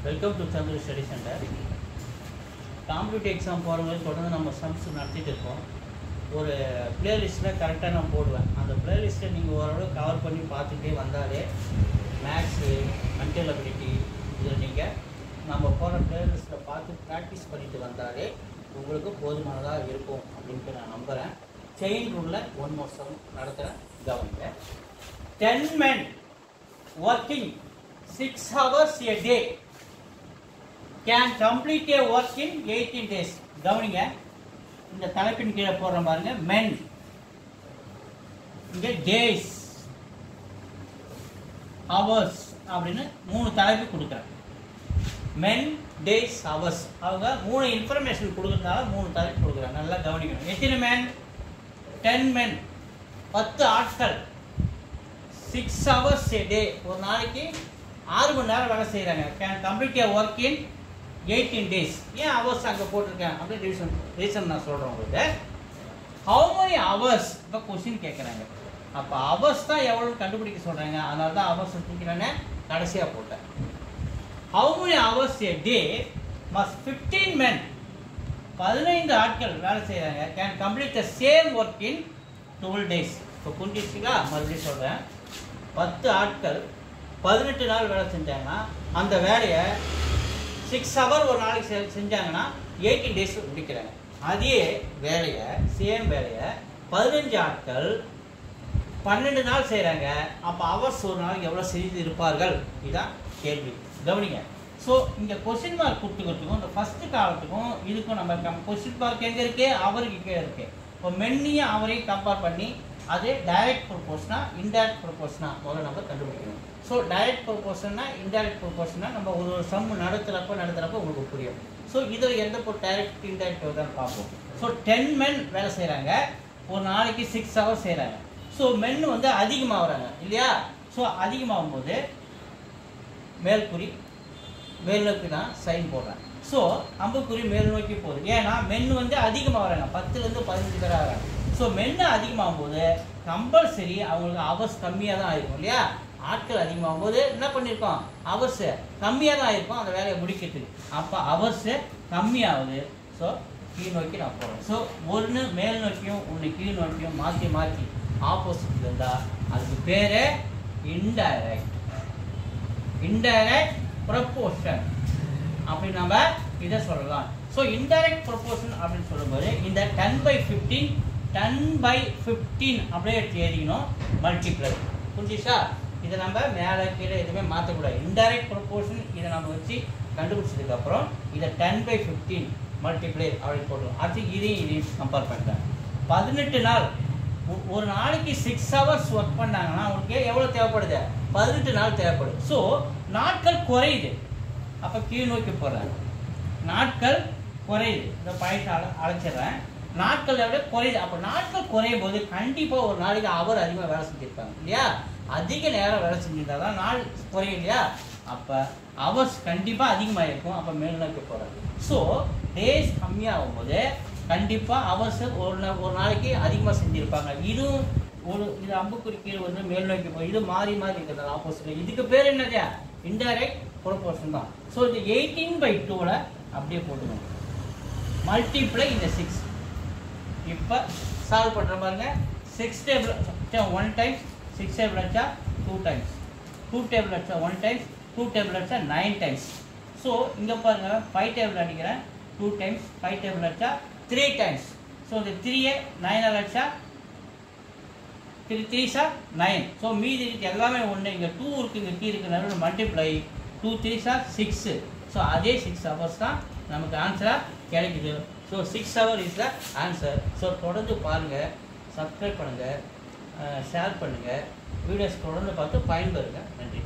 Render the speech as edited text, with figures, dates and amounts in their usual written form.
Welcome to Chandra study centre. Competitive exam போகிறவங்களுக்கு தொடர்ந்து நம்ம சம்ஸ் நடத்திட்டு இருக்கோம். ஒரு பிளேலிஸ்ட்டில் கரெக்டாக நான் போடுவேன். அந்த பிளேலிஸ்ட்டை நீங்கள் ஓரளவு கவர் பண்ணி பார்த்துட்டே வந்தாலே மேக்ஸு, மென்டல் அபிலிட்டி இதில் நீங்கள் நம்ம போகிற பிளேலிஸ்ட்டில் பார்த்து ப்ராக்டிஸ் பண்ணிட்டு வந்தாலே உங்களுக்கு போதுமானதாக இருக்கும் அப்படின்ட்டு நான் நம்புகிறேன். செயின் ரூலில் ஒன் மோர் சம் நடத்துகிறேன், கவனிங்க. 10 men working 6 hours a day can complete a work in 18 days. கவனிங்க, இந்த தலைப்பின் கீழே போடுற பாருங்க. men, இங்க days, hours அப்படின்னு 3 தலைப்பு கொடுக்குறேன். men, days, hours. அவங்க 3 இன்ஃபர்மேஷன் கொடுக்கறதுனால 3 தலைப்பு கொடுக்குறாங்க. நல்லா கவனிக்கணும். எத்தனை men? 10 men, 10 ஆட்கள். 6 hours a day, ஒரு நாளைக்கு 6 மணி நேரம் வேலை செய்கிறாங்க. Can complete A work in 18 days. ஏன் ஹவர்ஸ் அங்கே போட்டிருக்கேன் அப்படின்னு ரீசன் நான் சொல்கிறேன் உங்களுக்கு. ஹவு மெனி ஹவர்ஸ் இப்போ கொஸ்டின் கேட்குறாங்க. அப்போ ஹவர்ஸ் தான் எவ்வளோன்னு கண்டுபிடிக்க சொல்கிறாங்க. அதனால தான் ஹவர்ஸ் தூக்கினேன்னு கடைசியாக போட்டேன். How many hours A day must 15 men, 15 ஆட்கள் வேலை செய்கிறாங்க. Can complete the same work in 12 days. இப்போ புரிஞ்சிச்சுங்களா? மறுபடியும் சொல்கிறேன். 10 ஆட்கள் 18 நாள் வேலை செஞ்சாங்கன்னா அந்த வேலையை 6 hours ஒரு நாளைக்கு செஞ்சாங்கன்னா 18 days முடிக்கிறாங்க. அதே வேலையை, சேம் வேலையை 15 ஆட்கள் 12 நாள் செய்கிறாங்க. அப்போ ஹவர்ஸ் ஒரு நாளைக்கு எவ்வளோ செய்து இருப்பார்கள்? இதுதான் கேள்வி. கவனிங்க. ஸோ இங்கே கொஸ்டின் மார்க் கொடுத்துக்கிறதுக்கும் இந்த ஃபஸ்ட்டு காலத்துக்கும் இதுக்கும் நம்ம கொஸ்டின் மார்க் எங்கே இருக்கு? அவருக்கு கீழே இருக்கு. இப்போ மென்னியும் அவரையும் கம்பேர் பண்ணி அது டைரக்ட் ப்ரொபோர்ஷனா இன்டைரக்ட் ப்ரொபோர்ஷனா முதல்ல நம்ம கண்டுபிடிக்கணும். ஸோ டைரக்ட் ப்ரொபோர்ஷனா இன்டைரக்ட் ப்ரொபோர்ஷனா நம்ம ஒரு சம் நடத்துகிறப்ப உங்களுக்கு புரியும். ஸோ இதில் எந்த டைரக்ட் இன்டைரக்ட் தான் பார்ப்போம். ஸோ 10 men வேலை செய்கிறாங்க, ஒரு நாளைக்கு 6 hours செய்கிறாங்க. ஸோ மென் வந்து அதிகமாக வராங்க இல்லையா? ஸோ அதிகமாகும் போது மேல்குறி மேல் நோக்கி தான் சைன் போடுறேன். ஸோ அம்புக்குறி மேல் நோக்கி போகுது. ஏன்னா மென் வந்து அதிகமாக வராங்க, 10லேருந்து 15 பேராக வராங்க. ஸோ மென்னு அதிகமாகும் போது கம்பல்சரி அவங்களுக்கு ஹவர்ஸ் கம்மியாக தான் ஆயிருக்கும் இல்லையா? ஆட்கள் அதிகமாகும் போது என்ன பண்ணியிருக்கோம்? ஹவர்ஸ் கம்மியாக தான் ஆயிருக்கும் அந்த வேலையை முடிக்கிறதுக்கு. அப்போ ஹவர்ஸு கம்மியாகுது. ஸோ கீழ் நோக்கி நான் போகிறேன். ஸோ ஒன்று மேல் நோக்கியும் ஒன்று கீழ் நோக்கியும் மாற்றி மாற்றி ஆப்போசிட் இருந்தால் அதுக்கு பேர் இன்டைரக்ட் ப்ரொபோர்ஷன் அப்படி நம்ம இதை சொல்லலாம். ஸோ இன்டைரக்ட் ப்ரொபோர்ஷன் அப்படின்னு சொல்லும்போது இந்த 10/15 அப்படியே எடுத்து எழுதிக்கணும், மல்டிப்ளை. புரிஞ்சிச்சா? இதை நம்ம மேலே கீழே எதுவுமே மாற்றக்கூடாது. இன்டைரக்ட் ப்ரொபோர்ஷன் இதை நம்ம வச்சு கண்டுபிடிச்சதுக்கப்புறம் இதை 10/15 மல்டிப்ளை அப்படின்னு போடுவோம். அடுத்து இதையும் கம்பேர் பண்ணுறேன். 18 நாள் ஒரு நாளைக்கு 6 hours ஒர்க் பண்ணாங்கன்னா அவங்களுக்கு எவ்வளோ தேவைப்படுது? 18 நாள் தேவைப்படுது. ஸோ நாட்கள் குறையுது. அப்போ கீழ் நோக்கி போடுறேன். நாட்கள் குறையுது. இந்த பாயிண்ட் அழைச்சிடுறேன். நாட்கள் எவ்வளோ குறையுது. அப்போ நாட்கள் குறையும் போது கண்டிப்பாக ஒரு நாளைக்கு அவர் அதிகமாக வேலை செஞ்சுருப்பாங்க இல்லையா? அதிக நேரம் வேலை செஞ்சுருந்தா தான் நாள் குறையும் இல்லையா? அப்போ ஹவர்ஸ் கண்டிப்பாக அதிகமாக இருக்கும். அப்போ மேல் நோக்கி போகிறாங்க. ஸோ டேஸ் கம்மியாகும் போது கண்டிப்பாக ஹவர்ஸ் ஒரு நாளைக்கு அதிகமாக செஞ்சுருப்பாங்க. இதுவும் இது அம்புக்குறி கீழே வந்து மேல் நோக்கி போய் இது மாறி மாறி இருக்கிறது ஆப்போசிட். இதுக்கு பேர் என்னது? இன்டைரக்ட் ப்ரொபோர்ஷன் தான். ஸோ இந்த 18/2 அப்படியே போட்டுக்கணும், மல்டிப்ளை இந்த 6. இப்போ சால்வ் பண்ணுற பாருங்க. 6 டேபிள் 1 டைம்ஸ், 6 டேபிள் அடிச்சா 2 டைம்ஸ், 2 டேபிள் அடிச்சா 1 டைம்ஸ், 2 டேபிள் அடிச்சா 9 டைம்ஸ். ஸோ இங்கே பாருங்க 5 டேபிள் அடிக்கிறேன் 2 டைம்ஸ், 5 டேபிள் அடிச்சா 3 டைம்ஸ். ஸோ இந்த 3 9 அடிச்சா 3 3s 9. ஸோ மீதி எல்லாமே ஒன்று. இங்கே 2 இருக்குது, இங்கே 3 இருக்குது, மல்டிப்ளை 2 3s 6. ஸோ அதே 6 hours தான் நமக்கு ஆன்சராக கிடைக்குது. So 6 hours is the answer. So தொடர்ந்து பாருங்கள், சப்ஸ்கிரைப் பண்ணுங்கள், ஷேர் பண்ணுங்கள், வீடியோஸ் தொடர்ந்து பார்த்து பயன்பெறுங்க. நன்றி.